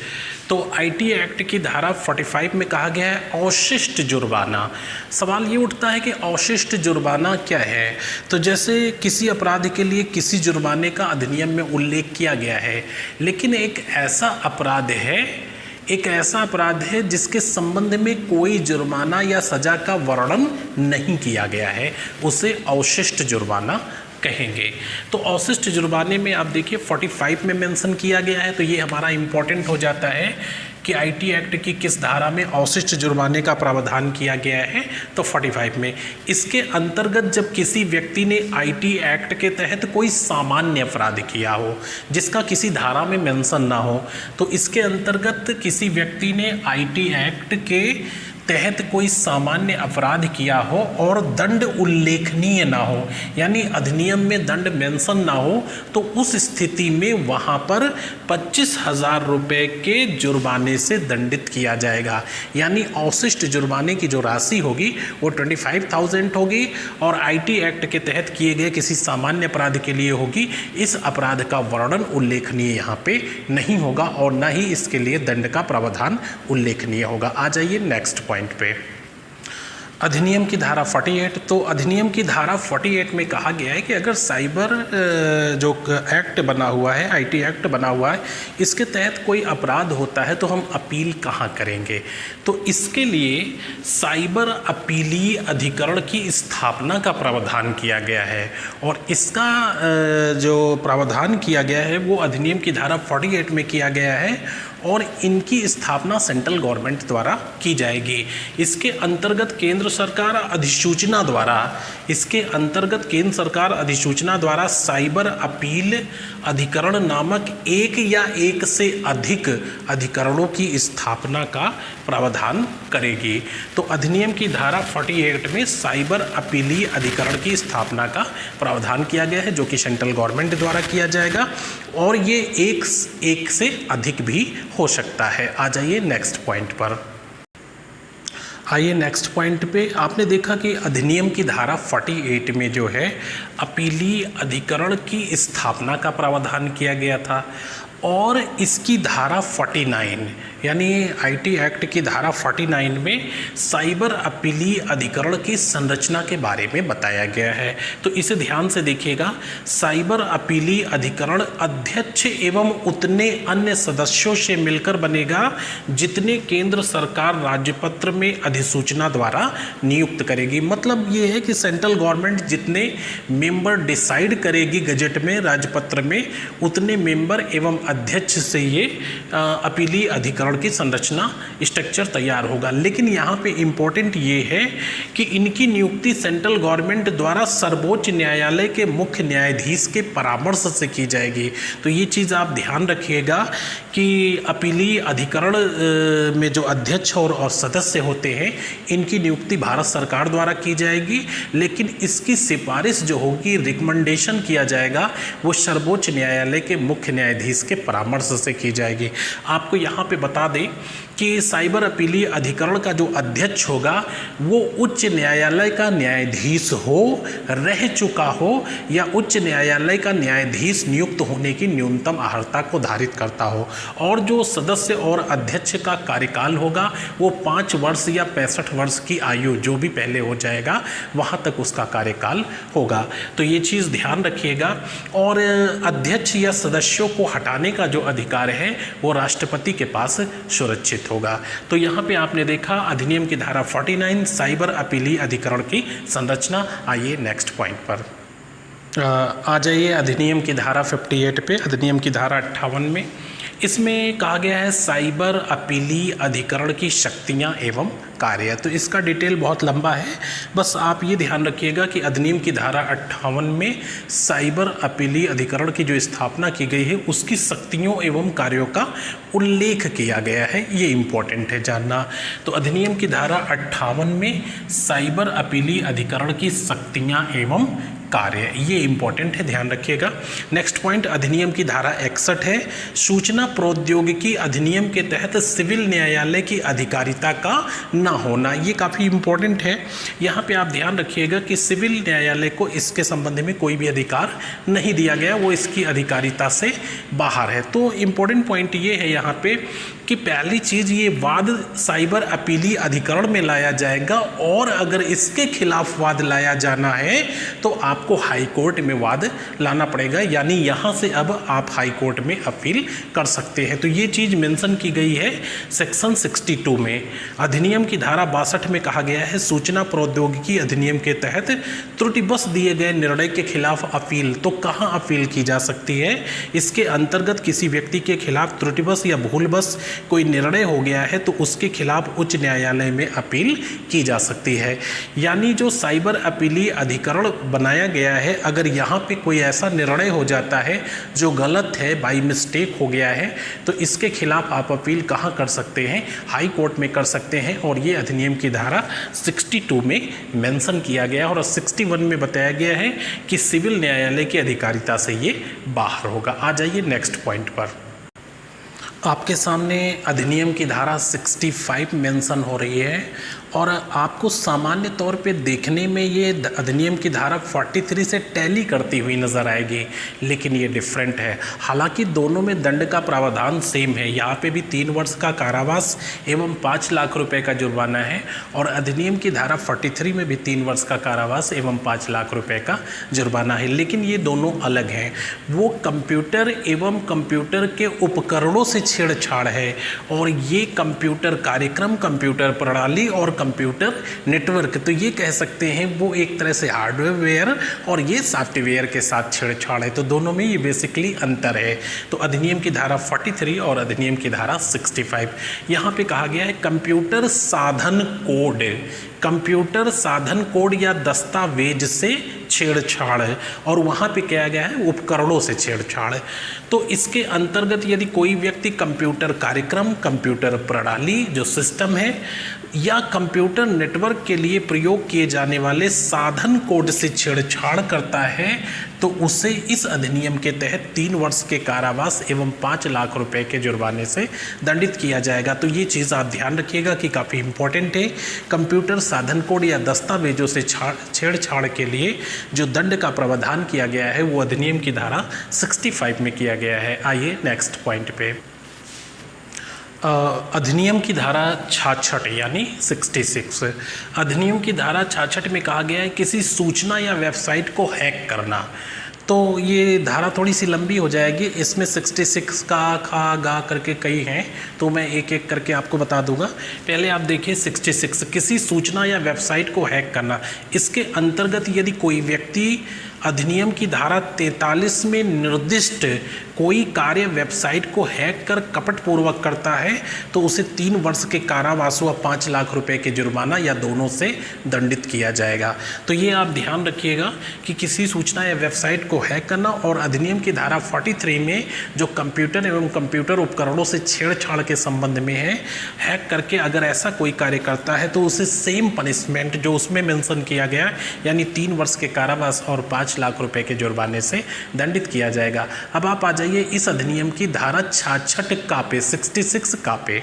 तो आईटी एक्ट की धारा 45 में कहा गया है अवशिष्ट जुर्माना। सवाल ये उठता है कि अवशिष्ट जुर्माना क्या है? तो जैसे किसी अपराध के लिए किसी जुर्माने का अधिनियम में उल्लेख किया गया है, लेकिन एक ऐसा अपराध है जिसके संबंध में कोई जुर्माना या सजा का वर्णन नहीं किया गया है, उसे अवशिष्ट जुर्माना कहेंगे। तो अवशिष्ट जुर्माने में आप देखिए 45 में मेंशन किया गया है, तो ये हमारा इम्पोर्टेंट हो जाता है कि आईटी एक्ट की किस धारा में अवशिष्ट जुर्माने का प्रावधान किया गया है। तो 45 में इसके अंतर्गत जब किसी व्यक्ति ने आईटी एक्ट के तहत कोई सामान्य अपराध किया हो जिसका किसी धारा में मेंशन ना हो, तो इसके अंतर्गत किसी व्यक्ति ने आईटी एक्ट के तहत कोई सामान्य अपराध किया हो और दंड उल्लेखनीय ना हो, यानी अधिनियम में दंड मेंशन ना हो, तो उस स्थिति में वहाँ पर 25,000 रुपये के जुर्माने से दंडित किया जाएगा। यानी अवशिष्ट जुर्माने की जो राशि होगी वो 25,000 होगी और आईटी एक्ट के तहत किए गए किसी सामान्य अपराध के लिए होगी। इस अपराध का वर्णन उल्लेखनीय यहाँ पे नहीं होगा और न ही इसके लिए दंड का प्रावधान उल्लेखनीय होगा। आ जाइए नेक्स्ट पॉइंट पे। अधिनियम की धारा 48, तो अधिनियम की धारा 48 में कहा गया है कि अगर साइबर जो एक्ट बना हुआ है, आईटी एक्ट बना हुआ है, इसके तहत कोई अपराध होता है तो हम अपील कहाँ करेंगे। तो इसके लिए साइबर अपीलीय अधिकरण की स्थापना का प्रावधान किया गया है, और इसका जो प्रावधान किया गया है वो अधिनियम की धारा 48 में किया गया है, और इनकी स्थापना सेंट्रल गवर्नमेंट द्वारा की जाएगी। इसके अंतर्गत केंद्र सरकार अधिसूचना द्वारा साइबर अपील अधिकरण नामक एक या एक से अधिक अधिकरणों की स्थापना का प्रावधान करेगी। तो अधिनियम की धारा 48 में साइबर अपीलीय अधिकरण की स्थापना का प्रावधान किया गया है, जो कि सेंट्रल गवर्नमेंट द्वारा किया जाएगा, और ये एक से अधिक भी हो सकता है। आ जाइए नेक्स्ट पॉइंट पर। आइए नेक्स्ट पॉइंट पे, आपने देखा कि अधिनियम की धारा 48 में जो है अपीलीय अधिकरण की स्थापना का प्रावधान किया गया था, और इसकी धारा 49 यानी आईटी एक्ट की धारा 49 में साइबर अपीलीय अधिकरण की संरचना के बारे में बताया गया है। तो इसे ध्यान से देखिएगा। साइबर अपीलीय अधिकरण अध्यक्ष एवं उतने अन्य सदस्यों से मिलकर बनेगा जितने केंद्र सरकार राज्यपत्र में अधिसूचना द्वारा नियुक्त करेगी। मतलब ये है कि सेंट्रल गवर्नमेंट जितने मेंबर डिसाइड करेगी गजट में, राजपत्र में, उतने मेंबर एवं अध्यक्ष से ये अपीलीय अधिकरण की संरचना स्ट्रक्चर तैयार होगा। लेकिन यहाँ पे इम्पोर्टेंट ये है कि इनकी नियुक्ति सेंट्रल गवर्नमेंट द्वारा सर्वोच्च न्यायालय के मुख्य न्यायाधीश के परामर्श से की जाएगी। तो ये चीज़ आप ध्यान रखिएगा कि अपीलीय अधिकरण में जो अध्यक्ष और सदस्य होते हैं, इनकी नियुक्ति भारत सरकार द्वारा की जाएगी, लेकिन इसकी सिफारिश जो होगी, रिकमेंडेशन किया जाएगा, वो सर्वोच्च न्यायालय के मुख्य न्यायाधीश के परामर्श से की जाएगी। आपको यहाँ पे बता दें कि साइबर अपीलीय अधिकरण का जो अध्यक्ष होगा वो उच्च न्यायालय का न्यायाधीश हो, रह चुका हो, या उच्च न्यायालय का न्यायाधीश नियुक्त होने की न्यूनतम अर्हता को धारित करता हो, और जो सदस्य और अध्यक्ष का कार्यकाल होगा वो 5 वर्ष या 65 वर्ष की आयु, जो भी पहले हो जाएगा वहाँ तक उसका कार्यकाल होगा। तो ये चीज़ ध्यान रखिएगा। और अध्यक्ष या सदस्यों को हटाने का जो अधिकार है वो राष्ट्रपति के पास सुरक्षित होगा। तो यहाँ पे आपने देखा अधिनियम की धारा 49 साइबर अपीलीय अधिकरण की संरचना। आइए नेक्स्ट पॉइंट पर आ जाइए। अधिनियम की धारा 58 पे, अधिनियम की धारा 58 में इसमें कहा गया है साइबर अपीलीय अधिकरण की शक्तियां एवं कार्य। तो इसका डिटेल बहुत लंबा है, बस आप ये ध्यान रखिएगा कि अधिनियम की धारा 58 में साइबर अपीलीय अधिकरण की जो स्थापना की गई है उसकी शक्तियों एवं कार्यों का उल्लेख किया गया है। ये इम्पोर्टेंट है जानना। तो अधिनियम की धारा 58 में साइबर अपीलीय अधिकरण की शक्तियाँ एवं कार्य, ये इंपॉर्टेंट है, ध्यान रखिएगा। नेक्स्ट पॉइंट, अधिनियम की धारा 61 है सूचना प्रौद्योगिकी अधिनियम के तहत सिविल न्यायालय की अधिकारिता का न होना। ये काफ़ी इंपॉर्टेंट है। यहाँ पे आप ध्यान रखिएगा कि सिविल न्यायालय को इसके संबंध में कोई भी अधिकार नहीं दिया गया, वो इसकी अधिकारिता से बाहर है। तो इम्पोर्टेंट पॉइंट ये है यहाँ पे कि पहली चीज़, ये वाद साइबर अपीलीय अधिकरण में लाया जाएगा, और अगर इसके खिलाफ वाद लाया जाना है तो आपको हाई कोर्ट में वाद लाना पड़ेगा, यानी यहाँ से अब आप हाई कोर्ट में अपील कर सकते हैं। तो ये चीज़ मेंशन की गई है सेक्शन 62 में। अधिनियम की धारा 62 में कहा गया है सूचना प्रौद्योगिकी अधिनियम के तहत त्रुटिवश दिए गए निर्णय के खिलाफ अपील। तो कहाँ अपील की जा सकती है? इसके अंतर्गत किसी व्यक्ति के खिलाफ त्रुटिवश या भूलवश कोई निर्णय हो गया है तो उसके खिलाफ उच्च न्यायालय में अपील की जा सकती है। यानी जो साइबर अपीलीय अधिकरण बनाया गया है, अगर यहाँ पे कोई ऐसा निर्णय हो जाता है जो गलत है, बाई मिस्टेक हो गया है, तो इसके खिलाफ आप अपील कहाँ कर सकते हैं? हाई कोर्ट में कर सकते हैं। और ये अधिनियम की धारा 62 में मेंशन किया गया है, और 61 में बताया गया है कि सिविल न्यायालय की अधिकारिता से ये बाहर होगा। आ जाइए नेक्स्ट पॉइंट पर। आपके सामने अधिनियम की धारा 65 मेंशन हो रही है और आपको सामान्य तौर पे देखने में ये अधिनियम की धारा 43 से टैली करती हुई नज़र आएगी, लेकिन ये डिफरेंट है। हालांकि दोनों में दंड का प्रावधान सेम है। यहाँ पे भी 3 वर्ष का कारावास एवं 5 लाख रुपए का जुर्माना है और अधिनियम की धारा 43 में भी 3 वर्ष का कारावास एवं 5 लाख रुपए का जुर्माना है, लेकिन ये दोनों अलग हैं। वो कंप्यूटर एवं कंप्यूटर के उपकरणों से छेड़छाड़ है और ये कंप्यूटर कार्यक्रम, कंप्यूटर प्रणाली और कंप्यूटर नेटवर्क, तो ये कह सकते हैं वो एक तरह से हार्डवेयर और ये सॉफ्टवेयर के साथ छेड़छाड़ है। तो दोनों में ये बेसिकली अंतर है। तो अधिनियम की धारा 43 और अधिनियम की धारा 65, यहाँ पे कहा गया है कंप्यूटर साधन कोड, कंप्यूटर साधन कोड या दस्तावेज से छेड़छाड़ है और वहाँ पे क्या गया है उपकरणों से छेड़छाड़ है। तो इसके अंतर्गत यदि कोई व्यक्ति कंप्यूटर कार्यक्रम, कंप्यूटर प्रणाली जो सिस्टम है या कंप्यूटर नेटवर्क के लिए प्रयोग किए जाने वाले साधन कोड से छेड़छाड़ करता है तो उसे इस अधिनियम के तहत 3 वर्ष के कारावास एवं 5 लाख रुपए के जुर्माने से दंडित किया जाएगा। तो ये चीज़ आप ध्यान रखिएगा कि काफ़ी इंपॉर्टेंट है। कंप्यूटर साधन कोड या दस्तावेजों से छेड़छाड़ के लिए जो दंड का प्रावधान किया गया है वो अधिनियम की धारा 65 में किया गया है। आइए नेक्स्ट पॉइंट पे। अधिनियम की धारा 66 यानी 66, अधिनियम की धारा 66 में कहा गया है किसी सूचना या वेबसाइट को हैक करना। तो ये धारा थोड़ी सी लंबी हो जाएगी, इसमें 66 का खा गा करके कई हैं, तो मैं एक एक करके आपको बता दूंगा। पहले आप देखिए 66, किसी सूचना या वेबसाइट को हैक करना। इसके अंतर्गत यदि कोई व्यक्ति अधिनियम की धारा 43 में निर्दिष्ट कोई कार्य वेबसाइट को हैक कर कपटपूर्वक करता है तो उसे 3 वर्ष के कारावास व 5 लाख रुपए के जुर्माना या दोनों से दंडित किया जाएगा। तो ये आप ध्यान रखिएगा कि किसी सूचना या वेबसाइट को हैक करना और अधिनियम की धारा 43 में जो कंप्यूटर एवं कंप्यूटर उपकरणों से छेड़छाड़ के संबंध में है, हैक करके अगर ऐसा कोई कार्य करता है तो उसे सेम पनिशमेंट जो उसमें मेंशन किया गया यानी 3 वर्ष के कारावास और 5 लाख रुपए के जुर्माने से दंडित किया जाएगा। अब आप आ जाइए इस अधिनियम की धारा 66 का पे, 66 का पे।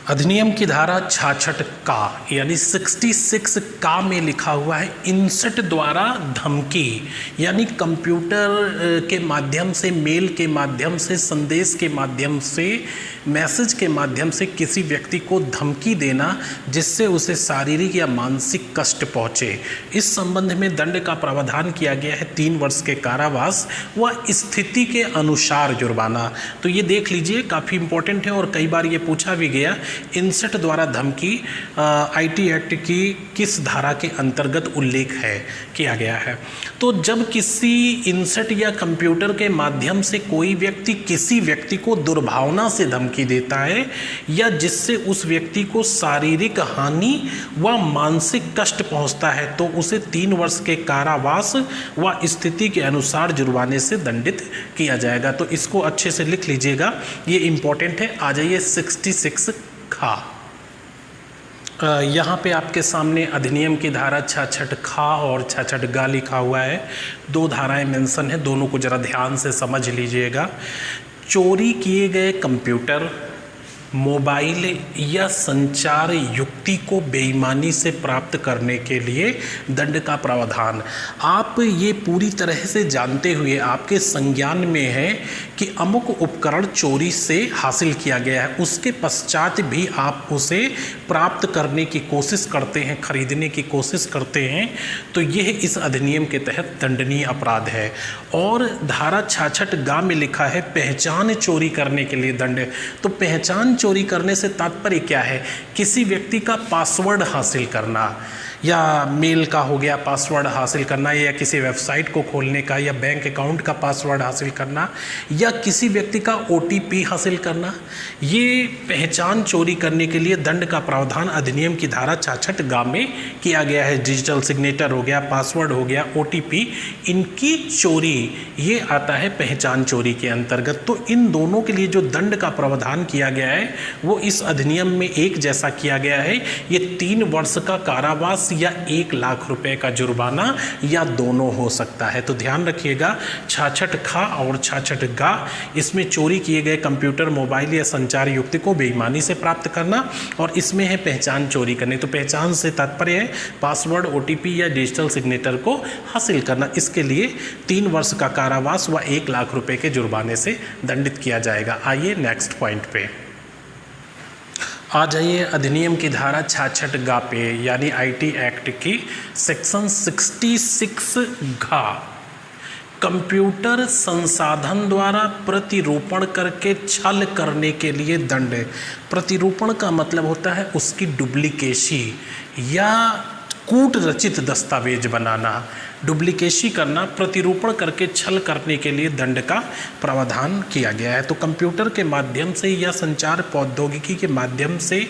अधिनियम की धारा 66 का यानी 66 का में लिखा हुआ है इंसट द्वारा धमकी, यानी कंप्यूटर के माध्यम से, मेल के माध्यम से, संदेश के माध्यम से, मैसेज के माध्यम से किसी व्यक्ति को धमकी देना जिससे उसे शारीरिक या मानसिक कष्ट पहुँचे। इस संबंध में दंड का प्रावधान किया गया है 3 वर्ष के कारावास व स्थिति के अनुसार जुर्माना। तो ये देख लीजिए, काफ़ी इंपॉर्टेंट है और कई बार ये पूछा भी गया। इंसट द्वारा धमकी आईटी एक्ट की किस धारा के अंतर्गत उल्लेख है किया गया है। तो जब किसी इंसट या कंप्यूटर के माध्यम से कोई व्यक्ति किसी व्यक्ति को दुर्भावना से धमकी देता है या जिससे उस व्यक्ति को शारीरिक हानि व मानसिक कष्ट पहुंचता है तो उसे 3 वर्ष के कारावास व स्थिति के अनुसार जुर्माने से दंडित किया जाएगा। तो इसको अच्छे से लिख लीजिएगा, ये इंपॉर्टेंट है। आ जाइए 66 खा। यहाँ पे आपके सामने अधिनियम की धारा 66 खा और 66 गा लिखा हुआ है। 2 धाराएं मेंशन है, दोनों को जरा ध्यान से समझ लीजिएगा। चोरी किए गए कंप्यूटर, मोबाइल या संचार युक्ति को बेईमानी से प्राप्त करने के लिए दंड का प्रावधान। आप ये पूरी तरह से जानते हुए आपके संज्ञान में है कि अमुक उपकरण चोरी से हासिल किया गया है, उसके पश्चात भी आप उसे प्राप्त करने की कोशिश करते हैं, खरीदने की कोशिश करते हैं, तो यह इस अधिनियम के तहत दंडनीय अपराध है। और धारा 66 गा में लिखा है पहचान चोरी करने के लिए दंड। तो पहचान चोरी करने से तात्पर्य क्या है? किसी व्यक्ति का पासवर्ड हासिल करना, या मेल का हो गया पासवर्ड हासिल करना, या किसी वेबसाइट को खोलने का, या बैंक अकाउंट का पासवर्ड हासिल करना, या किसी व्यक्ति का OTP हासिल करना। ये पहचान चोरी करने के लिए दंड का प्रावधान अधिनियम की धारा 66 गा में किया गया है। डिजिटल सिग्नेचर हो गया, पासवर्ड हो गया, OTP, इनकी चोरी ये आता है पहचान चोरी के अंतर्गत। तो इन दोनों के लिए जो दंड का प्रावधान किया गया है वो इस अधिनियम में एक जैसा किया गया है। ये 3 वर्ष का कारावास या 1 लाख रुपए का जुर्माना या दोनों हो सकता है। तो ध्यान रखिएगा, 66 खा और 66 गा, इसमें चोरी किए गए कंप्यूटर, मोबाइल या संचार युक्ति को बेईमानी से प्राप्त करना, और इसमें है पहचान चोरी करनी। तो पहचान से तात्पर्य है पासवर्ड, OTP या डिजिटल सिग्नेचर को हासिल करना। इसके लिए 3 वर्ष का कारावास व 1 लाख रुपए के जुर्माने से दंडित किया जाएगा। आइए नेक्स्ट पॉइंट पे आ जाइए। अधिनियम की धारा 66 गा पे, यानी IT एक्ट की सेक्शन 66 घा, कंप्यूटर संसाधन द्वारा प्रतिरूपण करके छल करने के लिए दंड। प्रतिरूपण का मतलब होता है उसकी डुप्लीकेसी या कूट रचित दस्तावेज बनाना, डुप्लीकेसी करना, प्रतिरूपण करके छल करने के लिए दंड का प्रावधान किया गया है। तो कंप्यूटर के माध्यम से या संचार प्रौद्योगिकी के माध्यम से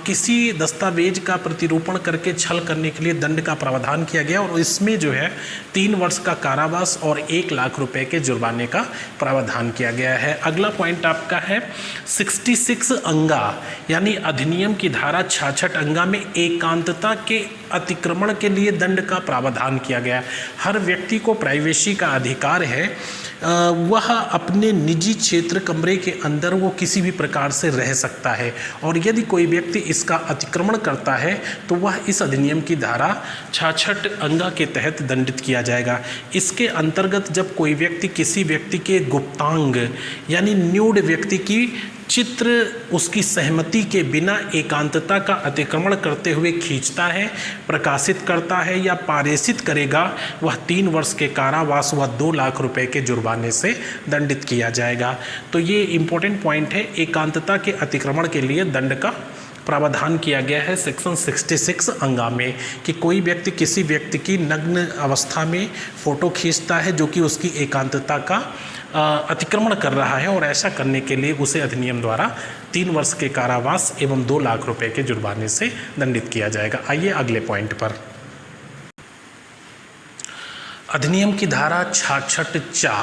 किसी दस्तावेज का प्रतिरूपण करके छल करने के लिए दंड का प्रावधान किया गया, और इसमें जो है 3 वर्ष का कारावास और 1 लाख रुपए के जुर्माने का प्रावधान किया गया है। अगला पॉइंट आपका है 66 अंगा, यानी अधिनियम की धारा 66 अंगा में एकांतता के अतिक्रमण के लिए दंड का प्रावधान किया गया। हर व्यक्ति को प्राइवेसी का अधिकार है, वह अपने निजी क्षेत्र कमरे के अंदर वो किसी भी प्रकार से रह सकता है, और यदि कोई व्यक्ति इसका अतिक्रमण करता है तो वह इस अधिनियम की धारा 66 अंगा के तहत दंडित किया जाएगा। इसके अंतर्गत जब कोई व्यक्ति किसी व्यक्ति के गुप्तांग यानी न्यूड व्यक्ति की चित्र उसकी सहमति के बिना एकांतता का अतिक्रमण करते हुए खींचता है, प्रकाशित करता है या पारेषित करेगा, वह 3 वर्ष के कारावास व 2 लाख रुपए के जुर्माने से दंडित किया जाएगा। तो ये इम्पोर्टेंट पॉइंट है, एकांतता के अतिक्रमण के लिए दंड का प्रावधान किया गया है सेक्शन 66 अंगा में, कि कोई व्यक्ति किसी व्यक्ति की नग्न अवस्था में फ़ोटो खींचता है जो कि उसकी एकांतता का अतिक्रमण कर रहा है, और ऐसा करने के लिए उसे अधिनियम द्वारा 3 वर्ष के कारावास एवं 2 लाख रुपए के जुर्माने से दंडित किया जाएगा। आइए अगले पॉइंट पर। अधिनियम की धारा 66 चा,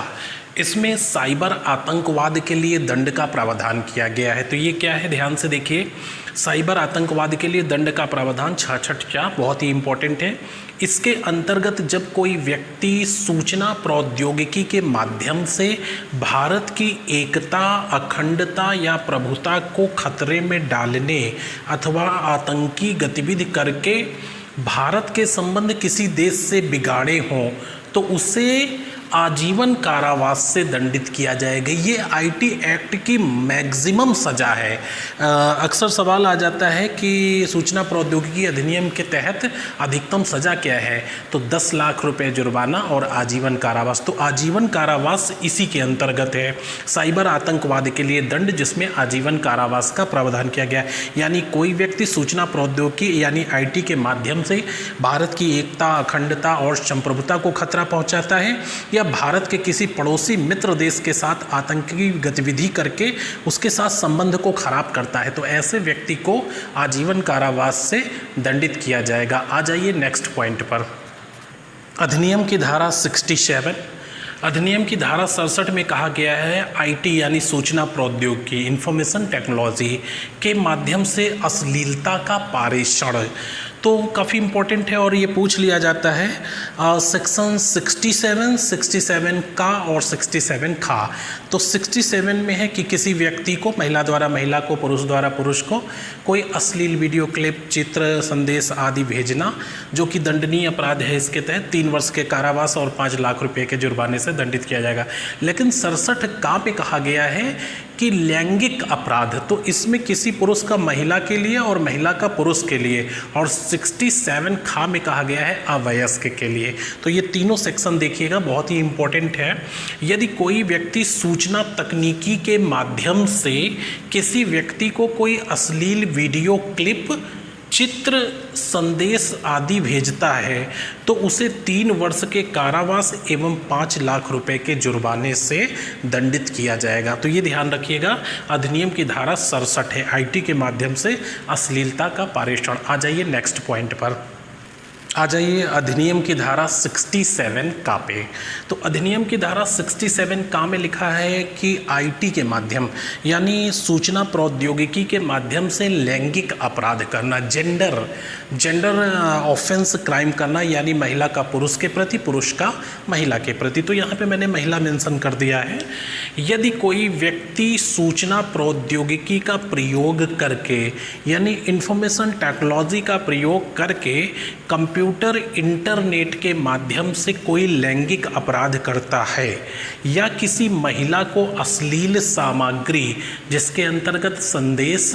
इसमें साइबर आतंकवाद के लिए दंड का प्रावधान किया गया है। तो ये क्या है, ध्यान से देखिए। साइबर आतंकवाद के लिए दंड का प्रावधान 66 चा बहुत ही इम्पोर्टेंट है। इसके अंतर्गत जब कोई व्यक्ति सूचना प्रौद्योगिकी के माध्यम से भारत की एकता, अखंडता या प्रभुता को खतरे में डालने अथवा आतंकी गतिविधि करके भारत के संबंध किसी देश से बिगाड़े हों तो उसे आजीवन कारावास से दंडित किया जाएगा। ये IT एक्ट की मैक्सिमम सज़ा है। अक्सर सवाल आ जाता है कि सूचना प्रौद्योगिकी अधिनियम के तहत अधिकतम सज़ा क्या है, तो 10 लाख रुपए जुर्माना और आजीवन कारावास। तो आजीवन कारावास इसी के अंतर्गत है, साइबर आतंकवाद के लिए दंड जिसमें आजीवन कारावास का प्रावधान किया गया। यानी कोई व्यक्ति सूचना प्रौद्योगिकी यानी IT के माध्यम से भारत की एकता, अखंडता और संप्रभुता को खतरा पहुँचाता है या भारत के किसी पड़ोसी मित्र देश के साथ आतंकी गतिविधि करके उसके साथ संबंध को खराब करता है, तो ऐसे व्यक्ति को आजीवन कारावास से दंडित किया जाएगा। आ जाइए नेक्स्ट पॉइंट पर। अधिनियम की धारा 67, अधिनियम की धारा 67 में कहा गया है IT यानी सूचना प्रौद्योगिकी, इंफॉर्मेशन टेक्नोलॉजी के माध्यम से अश्लीलता का पारेषण, तो काफ़ी इम्पोर्टेंट है और ये पूछ लिया जाता है सेक्शन 67, 67 का और 67 खा। तो 67 में है कि किसी व्यक्ति को, महिला द्वारा महिला को, पुरुष द्वारा पुरुष को कोई अश्लील वीडियो क्लिप, चित्र, संदेश आदि भेजना जो कि दंडनीय अपराध है, इसके तहत 3 वर्ष के कारावास और 5 लाख रुपए के जुर्माने से दंडित किया जाएगा। लेकिन 67 का पे कहा गया है कि लैंगिक अपराध, तो इसमें किसी पुरुष का महिला के लिए और महिला का पुरुष के लिए, और 67 खा में कहा गया है अवयस्क के लिए। तो ये तीनों सेक्शन देखिएगा, बहुत ही इंपॉर्टेंट है। यदि कोई व्यक्ति सूचना तकनीकी के माध्यम से किसी व्यक्ति को कोई अश्लील वीडियो क्लिप, चित्र, संदेश आदि भेजता है तो उसे 3 वर्ष के कारावास एवं 5 लाख रुपए के जुर्माने से दंडित किया जाएगा। तो ये ध्यान रखिएगा, अधिनियम की धारा 67 है IT के माध्यम से अश्लीलता का पारेषण। आ जाइए नेक्स्ट पॉइंट पर। आ जाइए अधिनियम की धारा 67 का पे। तो अधिनियम की धारा 67 का में लिखा है कि आईटी के माध्यम यानी सूचना प्रौद्योगिकी के माध्यम से लैंगिक अपराध करना, जेंडर ऑफेंस क्राइम करना, यानी महिला का पुरुष के प्रति, पुरुष का महिला के प्रति। तो यहाँ पे मैंने महिला मेंशन कर दिया है। यदि कोई व्यक्ति सूचना प्रौद्योगिकी का प्रयोग करके यानी इंफॉर्मेशन टेक्नोलॉजी का प्रयोग करके कंप्यूटर इंटरनेट के माध्यम से कोई लैंगिक अपराध करता है या किसी महिला को अश्लील सामग्री जिसके अंतर्गत संदेश,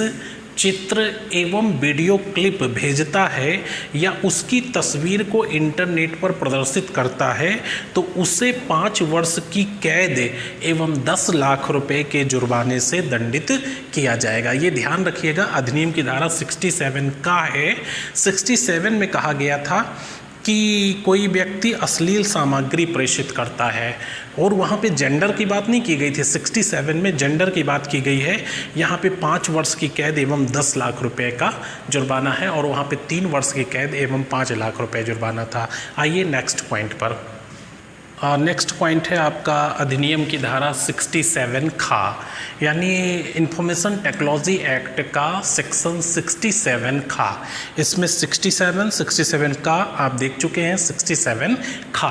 चित्र एवं वीडियो क्लिप भेजता है या उसकी तस्वीर को इंटरनेट पर प्रदर्शित करता है तो उसे 5 वर्ष की कैद एवं 10 लाख रुपए के जुर्माने से दंडित किया जाएगा। ये ध्यान रखिएगा, अधिनियम की धारा 67 का है। 67 में कहा गया था कि कोई व्यक्ति अश्लील सामग्री प्रेषित करता है और वहाँ पे जेंडर की बात नहीं की गई थी। 67 में जेंडर की बात की गई है। यहाँ पे 5 वर्ष की कैद एवं 10 लाख रुपए का जुर्माना है और वहाँ पे 3 वर्ष की कैद एवं 5 लाख रुपए जुर्माना था। आइए नेक्स्ट पॉइंट पर। नेक्स्ट पॉइंट है आपका अधिनियम की धारा 67 खा यानी इंफॉर्मेशन टेक्नोलॉजी एक्ट का सेक्शन 67 खा। इसमें 67 का आप देख चुके हैं। 67 खा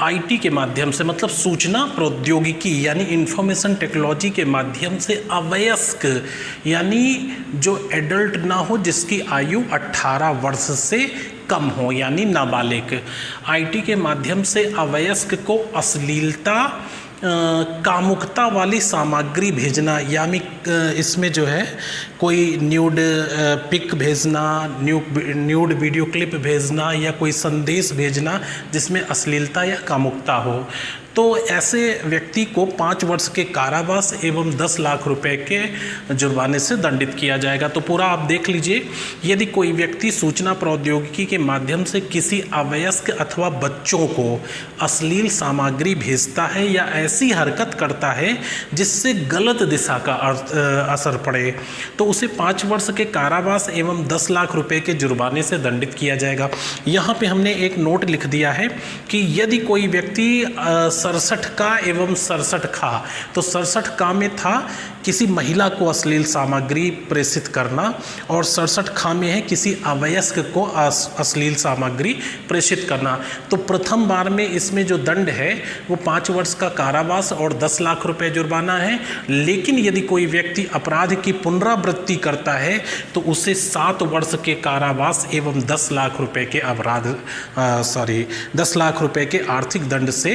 आईटी के माध्यम से मतलब सूचना प्रौद्योगिकी यानी इंफॉर्मेशन टेक्नोलॉजी के माध्यम से अवयस्क यानी जो एडल्ट ना हो, जिसकी आयु 18 वर्ष से कम हो यानी नाबालिग, आईटी के माध्यम से अवयस्क को अश्लीलता कामुकता वाली सामग्री भेजना, यानी इसमें जो है कोई न्यूड पिक भेजना, न्यूड वीडियो क्लिप भेजना या कोई संदेश भेजना जिसमें अश्लीलता या कामुकता हो, तो ऐसे व्यक्ति को 5 वर्ष के कारावास एवं 10 लाख रुपए के जुर्माने से दंडित किया जाएगा। तो पूरा आप देख लीजिए। यदि कोई व्यक्ति सूचना प्रौद्योगिकी के माध्यम से किसी अवयस्क अथवा बच्चों को अश्लील सामग्री भेजता है या ऐसी हरकत करता है जिससे गलत दिशा का असर पड़े तो उसे 5 वर्ष के कारावास एवं 10 लाख रुपए के जुर्माने से दंडित किया जाएगा। यहाँ पे हमने एक नोट लिख दिया है कि यदि कोई व्यक्ति 67 का एवं 67 खा, तो 67 का में था किसी महिला को अश्लील सामग्री प्रेषित करना और 67 खा में है किसी अवयस्क को अश्लील सामग्री प्रेषित करना। तो प्रथम बार में इसमें जो दंड है वो 5 वर्ष का कारावास और 10 लाख रुपए जुर्माना है। लेकिन यदि कोई व्यक्ति अपराध की पुनरावृत्ति करता है तो उसे 7 वर्ष के कारावास एवं 10 लाख रुपए के 10 लाख रुपए के आर्थिक दंड से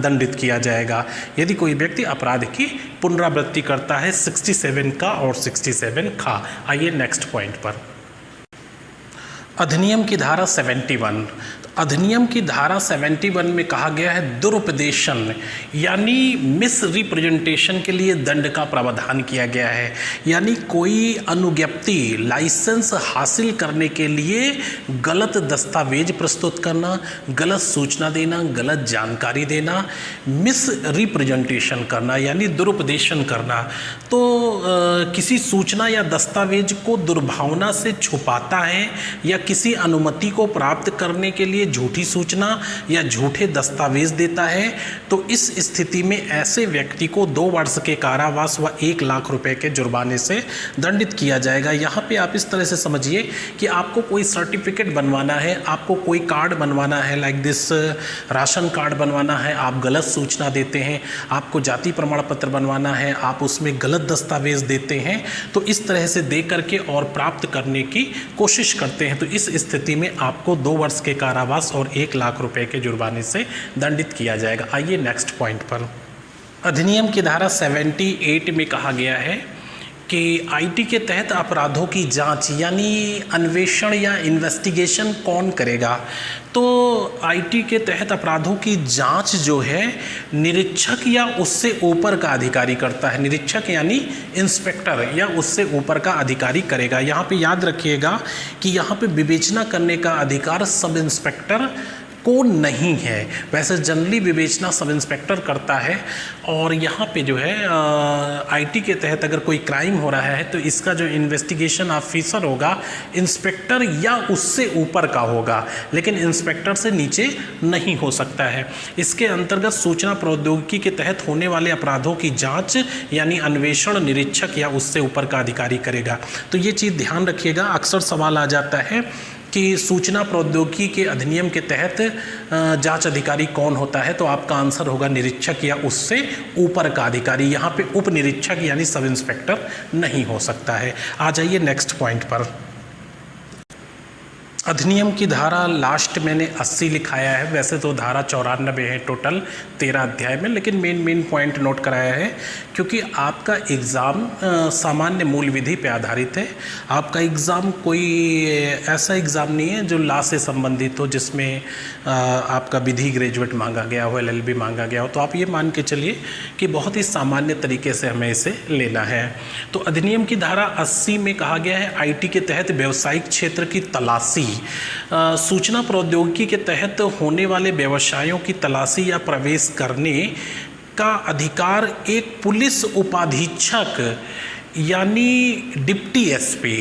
दंडित किया जाएगा यदि कोई व्यक्ति अपराध की पुनरावृत्ति करता है। 67 का और 67 खा। आइए नेक्स्ट पॉइंट पर। अधिनियम की धारा 71। अधिनियम की धारा 71 में कहा गया है दुरुपदेशन यानी मिस रिप्रेजेंटेशन के लिए दंड का प्रावधान किया गया है। यानी कोई अनुज्ञप्ति लाइसेंस हासिल करने के लिए गलत दस्तावेज प्रस्तुत करना, गलत सूचना देना, गलत जानकारी देना, मिस रिप्रेजेंटेशन करना यानी दुरुपदेशन करना। तो किसी सूचना या दस्तावेज को दुर्भावना से छुपाता है या किसी अनुमति को प्राप्त करने के लिए झूठी सूचना या झूठे दस्तावेज देता है तो इस स्थिति में ऐसे व्यक्ति को 2 वर्ष के कारावास व 1 लाख रुपए के जुर्माने से दंडित किया जाएगा। यहाँ पे आप इस तरह से समझिए कि आपको कोई सर्टिफिकेट बनवाना है, आपको कोई कार्ड बनवाना है, लाइक दिस राशन कार्ड बनवाना है, आप गलत सूचना देते हैं, आपको जाति प्रमाण पत्र बनवाना है, आप उसमें गलत दस्तावेज देते हैं, तो इस तरह से दे करके और प्राप्त करने की कोशिश करते हैं तो इस स्थिति में आपको 2 वर्ष के कारावास और 1 लाख रुपए के जुर्माने से दंडित किया जाएगा। आइए नेक्स्ट पॉइंट पर। अधिनियम की धारा 78 में कहा गया है कि आईटी के तहत अपराधों की जांच यानी अन्वेषण या इन्वेस्टिगेशन कौन करेगा। तो आईटी के तहत अपराधों की जांच जो है निरीक्षक या उससे ऊपर का अधिकारी करता है। निरीक्षक यानी इंस्पेक्टर या उससे ऊपर का अधिकारी करेगा। यहाँ पे याद रखिएगा कि यहाँ पे विवेचना करने का अधिकार सब इंस्पेक्टर को नहीं है। वैसे जनरली विवेचना सब इंस्पेक्टर करता है और यहाँ पे जो है आईटी के तहत अगर कोई क्राइम हो रहा है तो इसका जो इन्वेस्टिगेशन ऑफिसर होगा इंस्पेक्टर या उससे ऊपर का होगा, लेकिन इंस्पेक्टर से नीचे नहीं हो सकता है। इसके अंतर्गत सूचना प्रौद्योगिकी के तहत होने वाले अपराधों की जांच यानी अन्वेषण निरीक्षक या उससे ऊपर का अधिकारी करेगा। तो ये चीज़ ध्यान रखिएगा, अक्सर सवाल आ जाता है कि सूचना प्रौद्योगिकी के अधिनियम के तहत जांच अधिकारी कौन होता है, तो आपका आंसर होगा निरीक्षक या उससे ऊपर का अधिकारी। यहाँ पे उप निरीक्षक यानी सब इंस्पेक्टर नहीं हो सकता है। आ जाइए नेक्स्ट पॉइंट पर। अधिनियम की धारा लास्ट मैंने 80 लिखाया है, वैसे तो धारा 94 है टोटल 13 अध्याय में, लेकिन मेन पॉइंट नोट कराया है क्योंकि आपका एग्ज़ाम सामान्य मूल विधि पे आधारित है। आपका एग्ज़ाम कोई ऐसा एग्ज़ाम नहीं है जो लॉ से संबंधित हो, जिसमें आपका विधि ग्रेजुएट मांगा गया हो, LLB मांगा गया हो। तो आप ये मान के चलिए कि बहुत ही सामान्य तरीके से हमें इसे लेना है। तो अधिनियम की धारा 80 में कहा गया है IT के तहत व्यावसायिक क्षेत्र की तलाशी, सूचना प्रौद्योगिकी के तहत होने वाले व्यवसायों की तलाशी या प्रवेश करने का अधिकार एक पुलिस उपाधीक्षक यानी डिप्टी SP,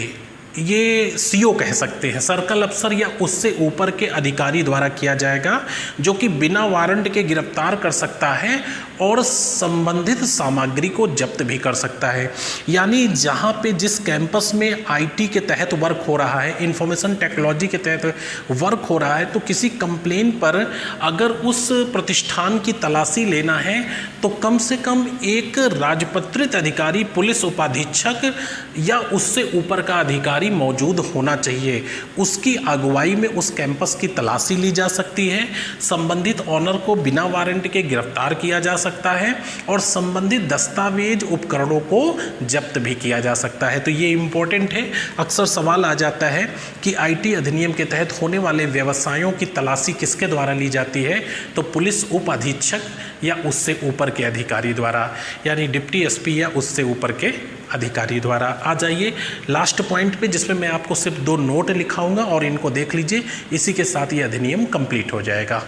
ये CO कह सकते हैं, सर्कल अफसर या उससे ऊपर के अधिकारी द्वारा किया जाएगा, जो कि बिना वारंट के गिरफ्तार कर सकता है और संबंधित सामग्री को जब्त भी कर सकता है। यानी जहाँ पे जिस कैंपस में IT के तहत वर्क हो रहा है, इंफॉर्मेशन टेक्नोलॉजी के तहत वर्क हो रहा है, तो किसी कंप्लेन पर अगर उस प्रतिष्ठान की तलाशी लेना है तो कम से कम एक राजपत्रित अधिकारी, पुलिस उपाधीक्षक या उससे ऊपर का अधिकारी मौजूद होना चाहिए। उसकी अगुवाई में उस कैंपस की तलाशी ली जा सकती है, संबंधित ऑनर को बिना वारंट के गिरफ्तार किया जा सकता है और संबंधित दस्तावेज उपकरणों को जब्त भी किया जा सकता है। तो ये इंपॉर्टेंट है, अक्सर सवाल आ जाता है कि IT अधिनियम के तहत होने वाले व्यवसायों की तलाशी किसके द्वारा ली जाती है, तो पुलिस उप अधीक्षक या उससे ऊपर के अधिकारी द्वारा, यानी डिप्टी SP या उससे ऊपर के अधिकारी द्वारा। आ जाइए लास्ट पॉइंट पे, जिसमें मैं आपको सिर्फ 2 नोट लिखाऊंगा और इनको देख लीजिए, इसी के साथ ये अधिनियम कंप्लीट हो जाएगा।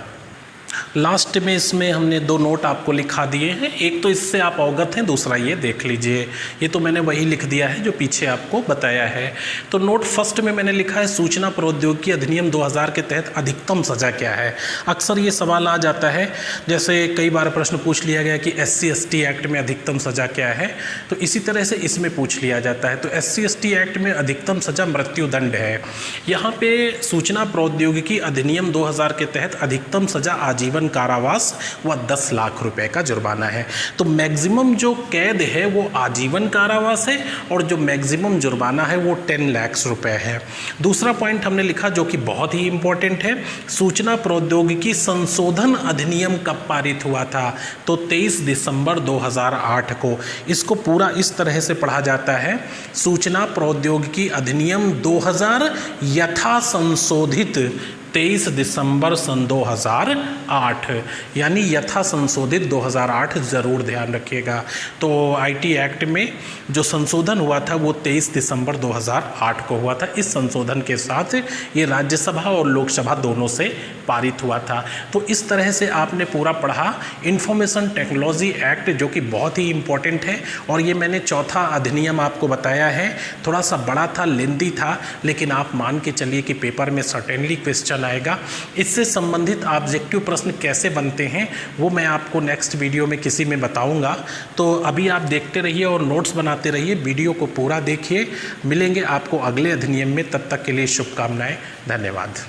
लास्ट में इसमें हमने 2 नोट आपको लिखा दिए हैं, एक तो इससे आप अवगत हैं, दूसरा ये देख लीजिए, ये तो मैंने वही लिख दिया है जो पीछे आपको बताया है। तो नोट फर्स्ट में मैंने लिखा है सूचना प्रौद्योगिकी अधिनियम 2000 के तहत अधिकतम सज़ा क्या है। अक्सर ये सवाल आ जाता है, जैसे कई बार प्रश्न पूछ लिया गया कि SC ST एक्ट में अधिकतम सज़ा क्या है, तो इसी तरह से इसमें पूछ लिया जाता है। तो SC ST एक्ट में अधिकतम सज़ा मृत्युदंड है। यहाँ पे सूचना प्रौद्योगिकी अधिनियम 2000 के तहत अधिकतम सज़ा आजीवन कारावास व 10 लाख रुपए का जुर्माना है। तो मैक्सिमम जो कैद है वो आजीवन कारावास है और जो मैक्सिमम जुर्माना है वो 10 लाख रुपए है। दूसरा पॉइंट हमने लिखा जो कि बहुत ही इंपॉर्टेंट है, सूचना प्रौद्योगिकी संशोधन अधिनियम कब पारित हुआ था, तो 23 दिसंबर 2008 को। इसको पूरा इस तरह से पढ़ा जाता है, सूचना प्रौद्योगिकी अधिनियम 2000 यथा संशोधित 23 दिसंबर सन 2008, यानी यथा संशोधित 2008 ज़रूर ध्यान रखिएगा। तो IT एक्ट में जो संशोधन हुआ था वो 23 दिसंबर 2008 को हुआ था। इस संशोधन के साथ ये राज्यसभा और लोकसभा दोनों से पारित हुआ था। तो इस तरह से आपने पूरा पढ़ा इंफॉर्मेशन टेक्नोलॉजी एक्ट, जो कि बहुत ही इम्पोर्टेंट है। और ये मैंने चौथा अधिनियम आपको बताया है, थोड़ा सा बड़ा था, लेंदी था, लेकिन आप मान के चलिए कि पेपर में सर्टेनली क्वेश्चन आएगा। इससे संबंधित ऑब्जेक्टिव प्रश्न कैसे बनते हैं वो मैं आपको नेक्स्ट वीडियो में किसी में बताऊंगा। तो अभी आप देखते रहिए और नोट्स बनाते रहिए, वीडियो को पूरा देखिए। मिलेंगे आपको अगले अधिनियम में, तब तक के लिए शुभकामनाएं, धन्यवाद।